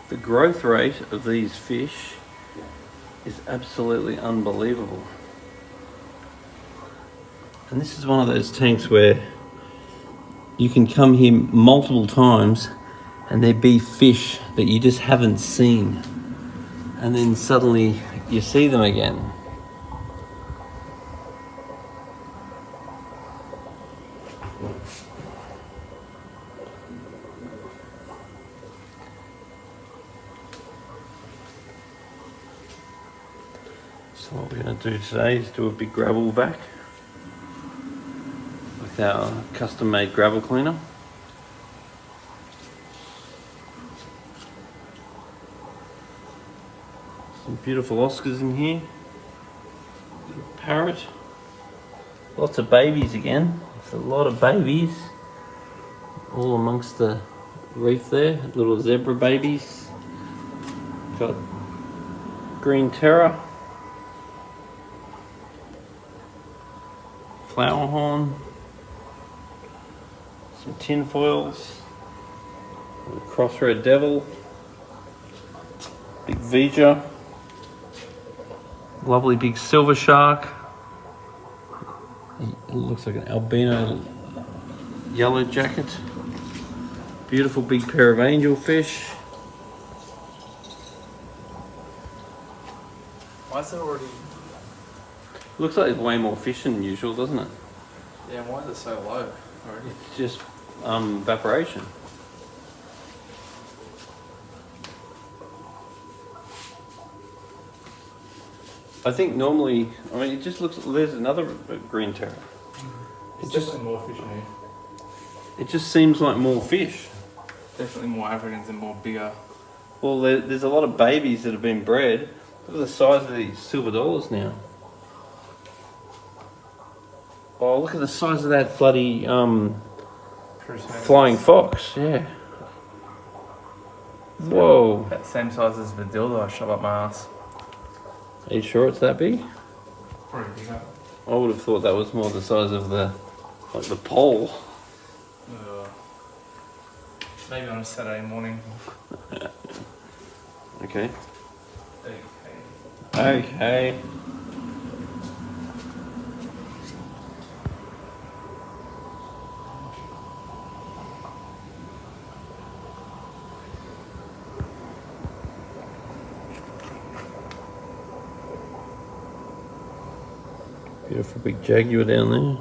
The growth rate of these fish is absolutely unbelievable. And this is one of those tanks where you can come here multiple times and there be fish that you just haven't seen. And then suddenly you see them again. So what we're going to do today is do a big gravel vac with our custom made gravel cleaner. Some beautiful Oscars in here. Little parrot. Lots of babies again. There's a lot of babies all amongst the reef there. Little zebra babies. Got green terror. Flower horn. Some tin foils. Crossred devil. Big Vija. Lovely big silver shark. It looks like an albino yellow jacket. Beautiful big pair of angelfish. Why is it already... Looks like there's way more fish than usual, doesn't it? Yeah, why is it so low already? It's just evaporation. I think normally, I mean, it just looks, there's another green terror. It's definitely more fish in here. It just seems like more fish. Definitely more Africans and more bigger. Well, there's a lot of babies that have been bred. Look at the size of these silver dollars now. Oh, look at the size of that bloody flying fox. Yeah. Whoa. That same size as the dildo I shove up my ass. Are you sure it's that big? Probably bigger. I would have thought that was more the size of the pole. Maybe on a Saturday morning. Okay. Okay. Beautiful big jaguar down there.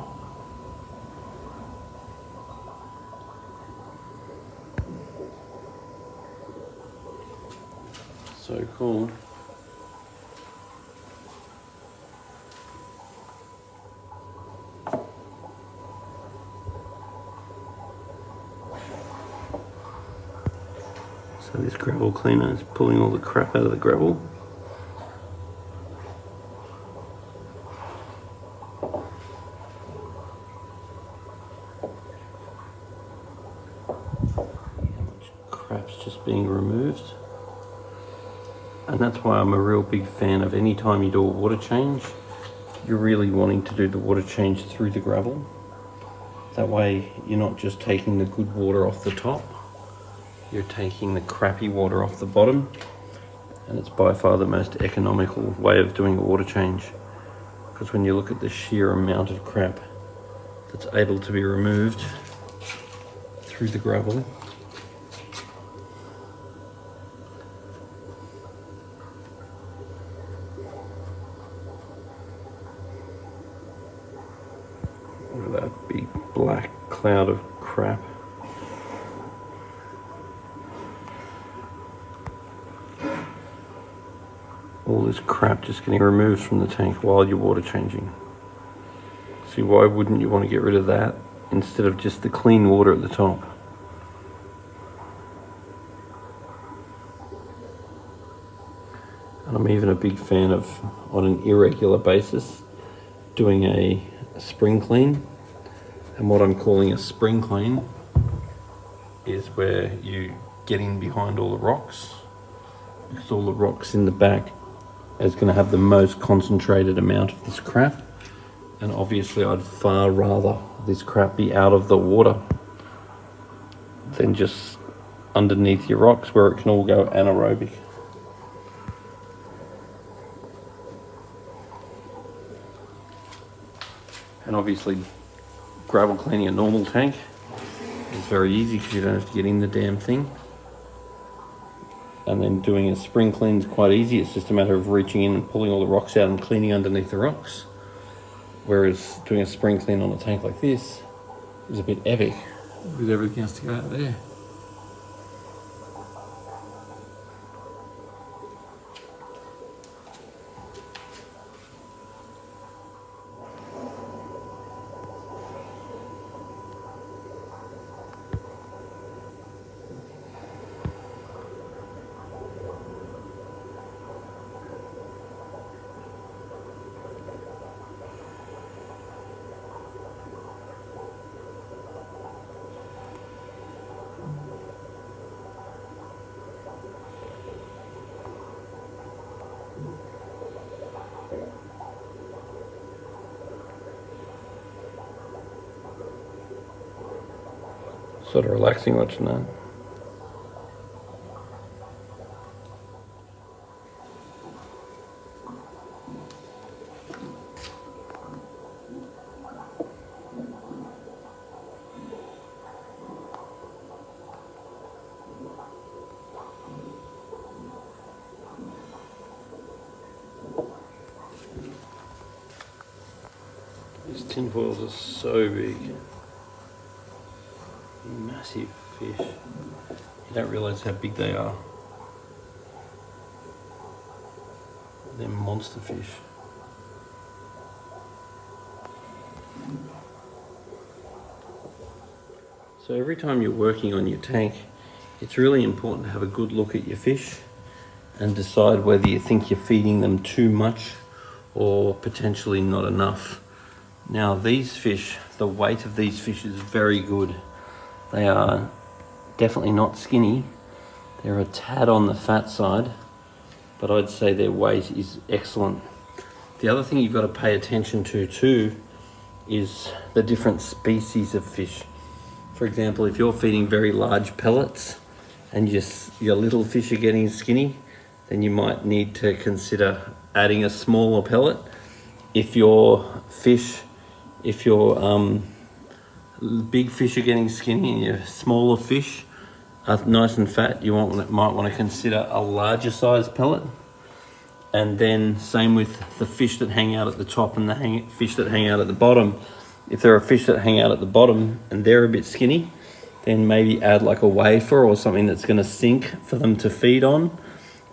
So cool. So this gravel cleaner is pulling all the crap out of the gravel. Crap's just being removed. And that's why I'm a real big fan of any time you do a water change, you're really wanting to do the water change through the gravel. That way you're not just taking the good water off the top, you're taking the crappy water off the bottom, and it's by far the most economical way of doing a water change. Because when you look at the sheer amount of crap that's able to be removed through the gravel, look at that big black cloud of crap. All this crap just getting removed from the tank while you're water changing. See, why wouldn't you want to get rid of that instead of just the clean water at the top? And I'm even a big fan of, on an irregular basis, doing a spring clean. And what I'm calling a spring clean is where you get in behind all the rocks, because all the rocks in the back is going to have the most concentrated amount of this crap, and obviously I'd far rather this crap be out of the water than just underneath your rocks where it can all go anaerobic. And obviously gravel cleaning a normal tank is very easy because you don't have to get in the damn thing. And then doing a spring clean is quite easy. It's just a matter of reaching in and pulling all the rocks out and cleaning underneath the rocks. Whereas doing a spring clean on a tank like this is a bit epic because everything has to go out there. Sort of relaxing watching that. These tin foils are so big. Massive fish. You don't realise how big they are. They're monster fish. So every time you're working on your tank, it's really important to have a good look at your fish and decide whether you think you're feeding them too much or potentially not enough. Now these fish, the weight of these fish is very good. They are definitely not skinny. They're a tad on the fat side, but I'd say their weight is excellent. The other thing you've got to pay attention to too is the different species of fish. For example, if you're feeding very large pellets and your little fish are getting skinny, then you might need to consider adding a smaller pellet. If your big fish are getting skinny and your smaller fish are nice and fat, you might want to consider a larger size pellet. And then same with the fish that hang out at the top and the fish that hang out at the bottom. If there are fish that hang out at the bottom and they're a bit skinny, then maybe add like a wafer or something that's going to sink for them to feed on.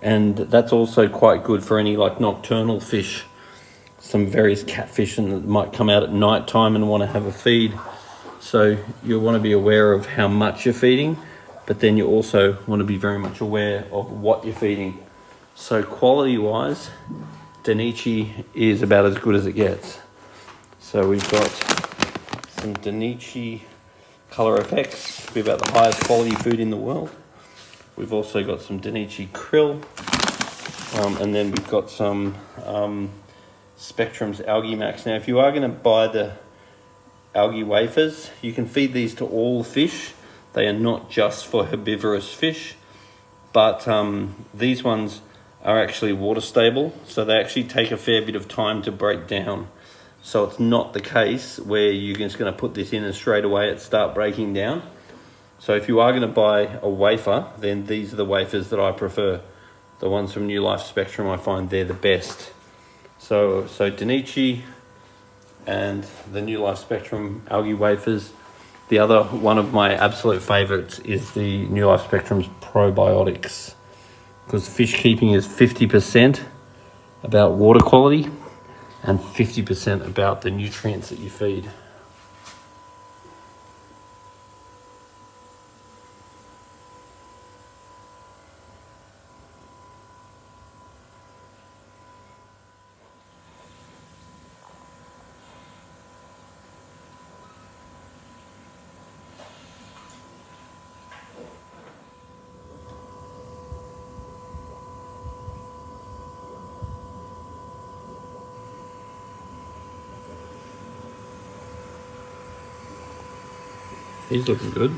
And that's also quite good for any like nocturnal fish. Some various catfish that might come out at night time and want to have a feed. So you want to be aware of how much you're feeding, but then you also want to be very much aware of what you're feeding. So quality wise, Danichi is about as good as it gets. So we've got some Danichi Color FX, be about the highest quality food in the world. We've also got some Danichi krill, and then we've got some Spectrum's Algae Max. Now if you are going to buy the algae wafers, you can feed these to all fish. They are not just for herbivorous fish, but these ones are actually water stable, so they actually take a fair bit of time to break down. So it's not the case where you're just going to put this in and straight away it start breaking down. So if you are going to buy a wafer, then these are the wafers that I prefer. The ones from New Life Spectrum, I find they're the best. So Danichi and the New Life Spectrum algae wafers. The other one of my absolute favorites is the New Life Spectrum's probiotics, because fish keeping is 50% about water quality and 50% about the nutrients that you feed. He's looking good.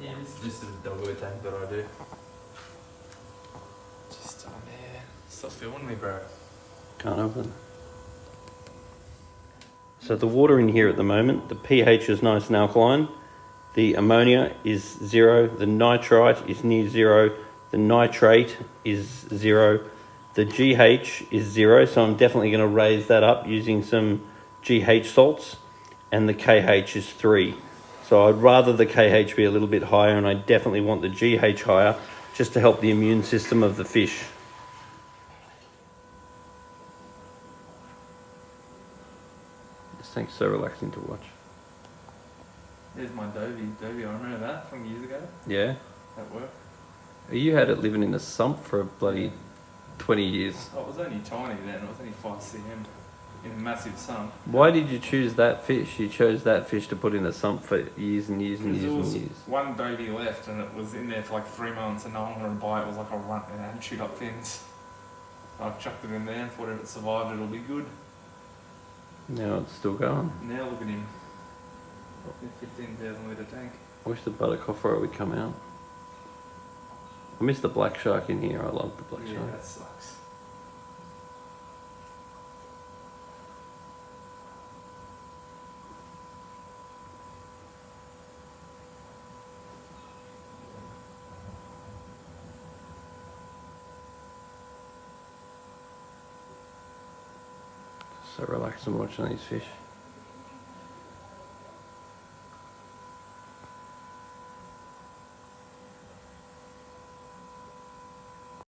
Yeah, this is just a doggo tank that I do. Just, oh man, stop filming me, bro. Can't open. So the water in here at the moment, the pH is nice and alkaline. The ammonia is 0. The nitrite is near 0. The nitrate is 0. The GH is 0. So I'm definitely going to raise that up using some GH salts. And the KH is 3. So I'd rather the KH be a little bit higher, and I definitely want the GH higher just to help the immune system of the fish. This thing's so relaxing to watch. There's my Dovey. I remember that from years ago. Yeah? At work. You had it living in a sump for a bloody 20 years. Oh, it was only tiny then. It was only 5 cm in a massive sump. Why did you choose that fish? You chose that fish to put in a sump for years and years and Because years there was and years. one Dovey left and it was in there for like 3 months and no one wanted to buy it. It was like a runt and it had chewed up fins. I chucked it in there and thought if it survived it'll be good. Now it's still going. Now look at him. 15,000 litre tank. I wish the buttercup fry would come out. I miss the black shark in here. I love the black Yeah, shark. that sucks. So relaxing watching these fish.